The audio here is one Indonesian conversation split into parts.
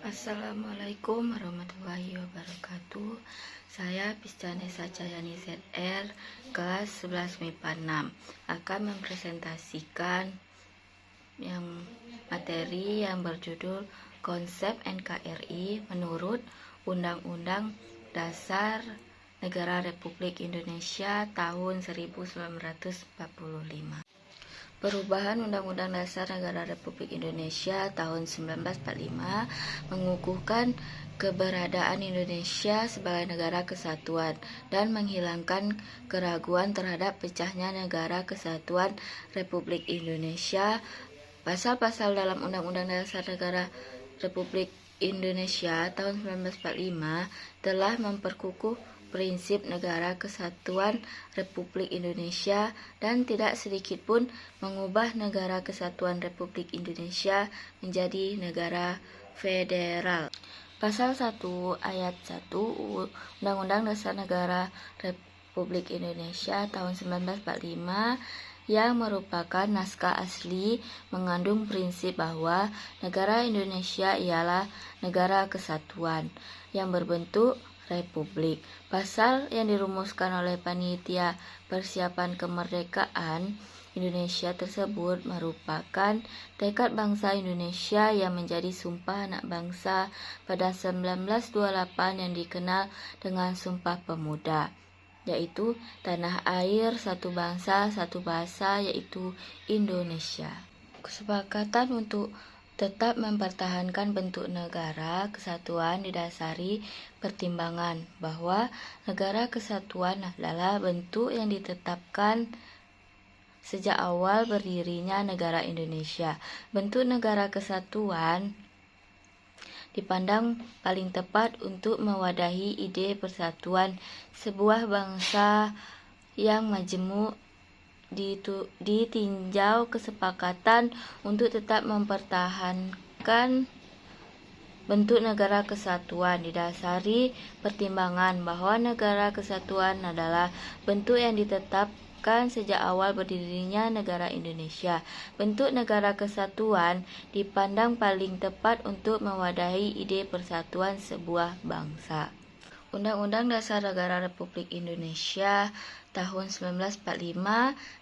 Assalamualaikum warahmatullahi wabarakatuh. Saya Piscanesa Cayani ZR kelas 11 MIPA 6 akan mempresentasikan materi yang berjudul Konsep NKRI menurut Undang-Undang Dasar Negara Republik Indonesia tahun 1945. Perubahan Undang-Undang Dasar Negara Republik Indonesia tahun 1945 mengukuhkan keberadaan Indonesia sebagai negara kesatuan dan menghilangkan keraguan terhadap pecahnya negara kesatuan Republik Indonesia. Pasal-pasal dalam Undang-Undang Dasar Negara Republik Indonesia tahun 1945 telah memperkukuh prinsip negara kesatuan Republik Indonesia dan tidak sedikit pun mengubah negara kesatuan Republik Indonesia menjadi negara federal. Pasal 1 ayat 1 Undang-Undang Dasar Negara Republik Indonesia tahun 1945 yang merupakan naskah asli mengandung prinsip bahwa negara Indonesia ialah negara kesatuan yang berbentuk Republik. Pasal yang dirumuskan oleh Panitia Persiapan Kemerdekaan Indonesia tersebut merupakan tekad bangsa Indonesia yang menjadi Sumpah Anak Bangsa pada 1928 yang dikenal dengan Sumpah Pemuda, yaitu tanah air, satu bangsa, satu bahasa, yaitu Indonesia. Kesepakatan untuk tetap mempertahankan bentuk negara kesatuan didasari pertimbangan bahwa negara kesatuan adalah bentuk yang ditetapkan sejak awal berdirinya negara Indonesia. Bentuk negara kesatuan dipandang paling tepat untuk mewadahi ide persatuan sebuah bangsa yang majemuk. Ditinjau kesepakatan untuk tetap mempertahankan bentuk negara kesatuan didasari pertimbangan bahwa negara kesatuan adalah bentuk yang ditetapkan sejak awal berdirinya negara Indonesia. Bentuk negara kesatuan dipandang paling tepat untuk mewadahi ide persatuan sebuah bangsa. Undang-Undang Dasar Negara Republik Indonesia tahun 1945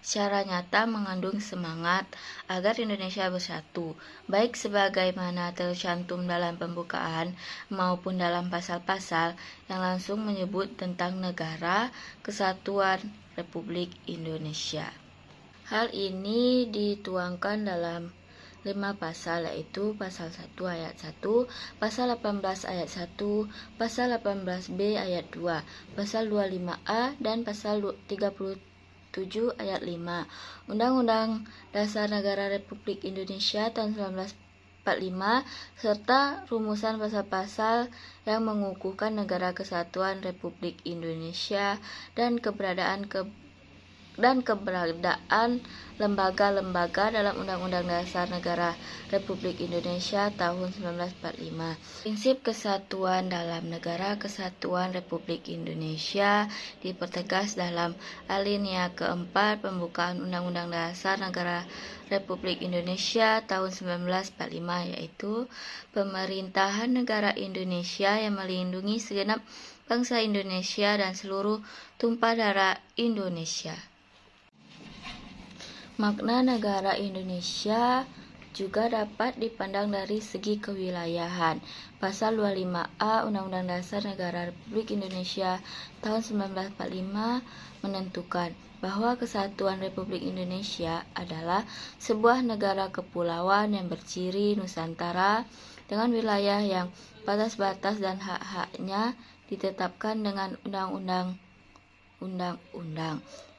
secara nyata mengandung semangat agar Indonesia bersatu, baik sebagaimana tercantum dalam pembukaan maupun dalam pasal-pasal yang langsung menyebut tentang negara kesatuan Republik Indonesia. Hal ini dituangkan dalam 5 pasal, yaitu pasal 1 ayat 1, pasal 18 ayat 1, pasal 18B ayat 2, pasal 25A dan pasal 37 ayat 5. Undang-Undang Dasar Negara Republik Indonesia tahun 1945 serta rumusan pasal-pasal yang mengukuhkan negara kesatuan Republik Indonesia dan keberadaan lembaga-lembaga dalam Undang-Undang Dasar Negara Republik Indonesia tahun 1945. Prinsip kesatuan dalam Negara Kesatuan Republik Indonesia dipertegas dalam alinea keempat pembukaan Undang-Undang Dasar Negara Republik Indonesia tahun 1945, yaitu pemerintahan negara Indonesia yang melindungi segenap bangsa Indonesia dan seluruh tumpah darah Indonesia. Makna negara Indonesia juga dapat dipandang dari segi kewilayahan. Pasal 25A Undang-Undang Dasar Negara Republik Indonesia tahun 1945 menentukan bahwa kesatuan Republik Indonesia adalah sebuah negara kepulauan yang berciri Nusantara dengan wilayah yang batas-batas dan hak-haknya ditetapkan dengan undang-undang.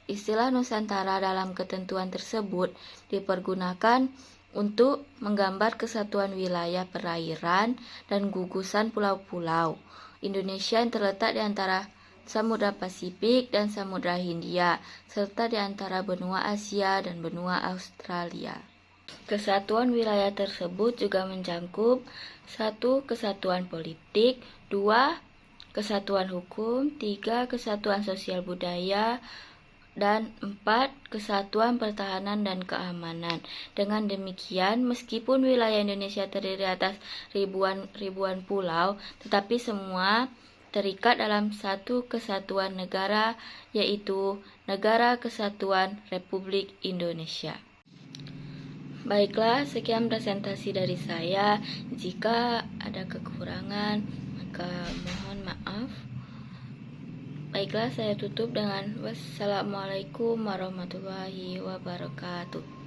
Istilah Nusantara dalam ketentuan tersebut dipergunakan untuk menggambar kesatuan wilayah perairan dan gugusan pulau-pulau Indonesia yang terletak di antara Samudra Pasifik dan Samudra Hindia, serta di antara benua Asia dan benua Australia. Kesatuan wilayah tersebut juga mencakup 1. Kesatuan politik, 2. Kesatuan hukum, 3. Kesatuan sosial budaya, Dan 4. Kesatuan pertahanan dan keamanan. Dengan demikian, meskipun wilayah Indonesia terdiri atas ribuan pulau, tetapi semua terikat dalam satu kesatuan negara, yaitu Negara Kesatuan Republik Indonesia. Baiklah, sekian presentasi dari saya. Jika ada kekurangan, maka mohon maaf. Baiklah, saya tutup dengan wassalamualaikum warahmatullahi wabarakatuh.